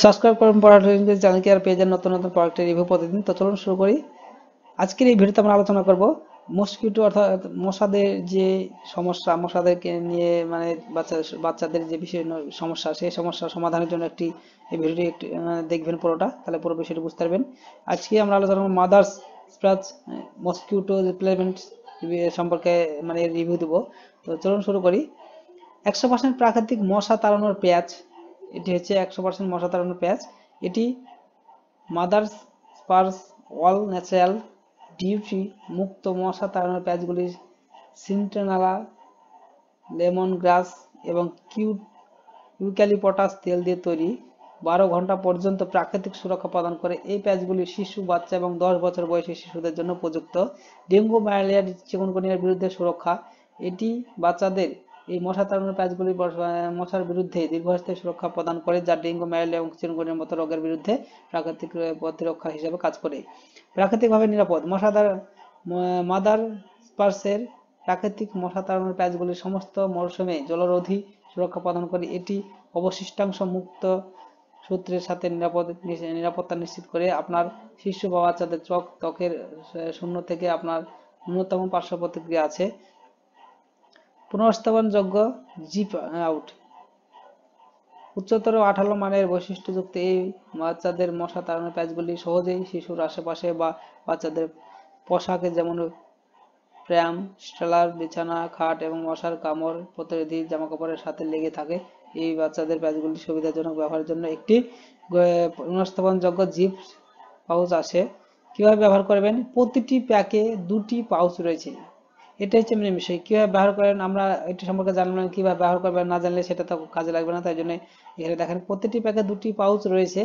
Subscribe করুন product review চ্যানেলকে আর পেয়ে যান নতুন নতুন প্রোডাক্টের রিভিউ প্রতিদিন। তো চলুন শুরু করি। আজকের এই ভিডিওতে আমরা আলোচনা করব মসকিটো অর্থাৎ মশাদের যে সমস্যা, মশাদেরকে নিয়ে মানে বাচ্চাদের যে বিষয় সমস্যা, সেই সমস্যার সমাধানের জন্য এই ভিডিওটি দেখবেন পুরোটা, তাহলে পুরো বিষয়টি বুঝতে পারবেন। আজকে আমরা আলোচনা করব মাদার্স স্প্রাচ মসকিটো রিপ্লেসমেন্ট সম্পর্কে মানে রিভিউ দেবো। তো চলুন শুরু করি। 100% প্রাকৃতিক মশা তাড়ানোর পেঁয়াজ, এটি হচ্ছে 100% মশা তাড়ানোর পেঁয়াজ। এটি mother's Spurs all natural duty মুক্ত মশা তাড়ানোর পেঁয়াজগুলি সিন্ট্রেনালা, লেমন গ্রাস এবং ইউক্যালিপটাস তেল দিয়ে তৈরি। 12 ঘন্টা পর্যন্ত প্রাকৃতিক সুরক্ষা প্রদান করে। এই পেঁয়াজগুলি শিশু, বাচ্চা এবং 10 বছর বয়সী শিশুদের জন্য উপযুক্ত। ডেঙ্গু, ম্যালেরিয়া, চিকুনগুনিয়ার বিরুদ্ধে সুরক্ষা। এটি বাচ্চাদের এই মশা তাড়ানোর পেঁয়াজগুলি মশার বিরুদ্ধে দীর্ঘস্থায়ী সুরক্ষা প্রদান করে, যা ডেঙ্গু, ম্যালেরিয়া এবং চিকুনগুনিয়ার মতো রোগের বিরুদ্ধে প্রাকৃতিক প্রতিরক্ষা হিসেবে কাজ করে। প্রাকৃতিকভাবে নিরাপদ মাদার স্পার্সের প্রাকৃতিক মশা তাড়ানোর প্যাচগুলি সমস্ত মরশুমে জলরোধী সুরক্ষা প্রদান করে। এটি অবশিষ্টাংশ মুক্ত সূত্রের সাথে নিরাপত্তা নিশ্চিত করে। আপনার শিশু বা বাচ্চাদের ত্বকের শূন্য থেকে আপনার ন্যূনতম পার্শ্ব প্রতিক্রিয়া আছে। পুনঃস্থাপনযোগ্য জিপ আউট, উচ্চতর আঠালো মানের বৈশিষ্ট্যযুক্ত এই বাচ্চাদের মশা তাড়ানোর প্যাচগুলি সহজেই শিশুর আশেপাশে বা বাচ্চাদের পোশাকে যেমন প্র্যাম, স্ট্রলার, বিছানা, খাট এবং মশার কামড় প্রতিরোধী জামাকাপড়ের সাথে লেগে থাকে। এই বাচ্চাদের প্যাচগুলি সুবিধাজনক ব্যবহারের জন্য একটি পুনঃস্থাপনযোগ্য জিপ পাউচ আসে। কিভাবে ব্যবহার করবেন? প্রতিটি প্যাকে 2টি পাউচ রয়েছে। এটা হচ্ছে মেন বিষয়। কিভাবে ব্যবহার করেন আমরা এটা সম্পর্কে জানলাম, কিভাবে ব্যবহার করবেন না জানলে সেটা তো কাজে লাগবে না। তাই জন্য এখানে দেখেন প্রতিটি প্যাকে 2টি পাউচ রয়েছে,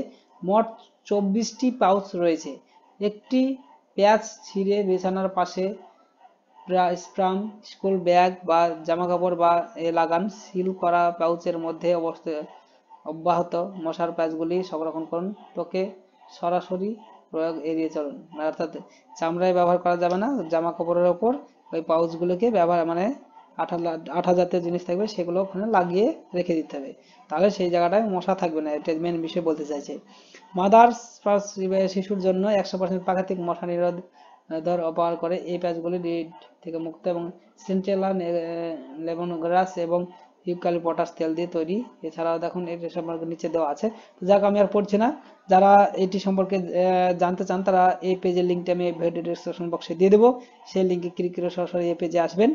মোট 24টি পাউচ রয়েছে। একটি প্যাচ ছিঁড়ে বিছানার পাশে স্প্রাম, স্কুল ব্যাগ বা জামা কাপড় বা লাগান। সিল করা পাউচের মধ্যে অব্যাহত মশার প্যাচগুলি সংরক্ষণ করুন। ত্বকে সরাসরি প্রয়োগ এড়িয়ে চলুন, অর্থাৎ চামড়ায় ব্যবহার করা যাবে না। জামা কাপড়ের ওপর ওই পাউচগুলোকে ব্যবহার মানে আঠা জাতীয় জিনিস থাকবে, সেগুলো ওখানে লাগিয়ে রেখে দিতে হবে, তাহলে সেই জায়গাটায় মশা থাকবে না। এটা মেন বিষয় বলতে চাইছে। মাদার্স স্পার্স শিশুর জন্য 100% প্রাকৃতিক মশা নিরোধ ব্যবহার করে। এই প্যাচগুলি লিড থেকে মুক্ত এবং সিন্ট্রেলা, লেমনগ্রাস এবং ইউক্যালিপটাস তেল দিয়ে তৈরি। এছাড়াও দেখুন এটি সম্পর্কে নিচে দেওয়া আছে, যাক আমি আর পড়ছি না। যারা এটি সম্পর্কে জানতে চান তারা এই পেজের লিঙ্কটা আমি ভিডিও ডেসক্রিপশন বক্সে দিয়ে দেবো, সেই লিঙ্কে ক্লিক করে সরাসরি এই পেজে আসবেন।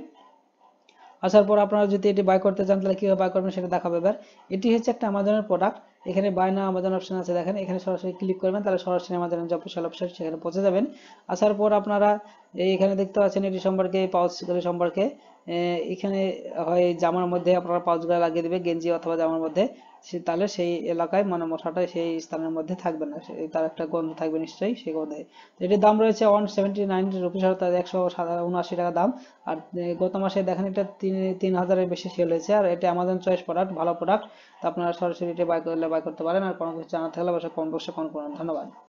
আসার পর আপনারা যদি এটি বাই করতে চান তাহলে কীভাবে বাই করবেন সেটা দেখাবে। এবার এটি হচ্ছে একটা আমাজনের প্রোডাক্ট। এখানে বাই না আমাজন অপশন আছে, দেখেন এখানে সরাসরি ক্লিক করবেন, তাহলে সরাসরি আমাজনের যে অফিসিয়াল ওয়েবসাইট সেখানে পৌঁছে যাবেন। আসার পর আপনারা এখানে দেখতে পাচ্ছেন এটি সম্পর্কে, পাউচগুলি সম্পর্কে। এখানে হয় জামার মধ্যে আপনারা পাউচগুলো লাগিয়ে দেবে, গেঞ্জি অথবা জামার মধ্যে, তাহলে সেই এলাকায় মানে মশাটা সেই স্থানের মধ্যে থাকবে না, তার একটা গন্ধ থাকবে নিশ্চয়ই, সেই গন্ধে। এটির দাম রয়েছে 179 রুপিস, অর্থাৎ 179 টাকা দাম। আর গত মাসে দেখেন এটা 3000-এর বেশি সেল হয়েছে। আর এটা আমাজন চয়েস প্রোডাক্ট, ভালো প্রোডাক্ট। তো আপনারা সরাসরি এটা বাই করতে পারেন। আর কোনো কিছু জানার থাকলে অবশ্যই কমেন্ট বক্সে কমেন্ট করুন। ধন্যবাদ।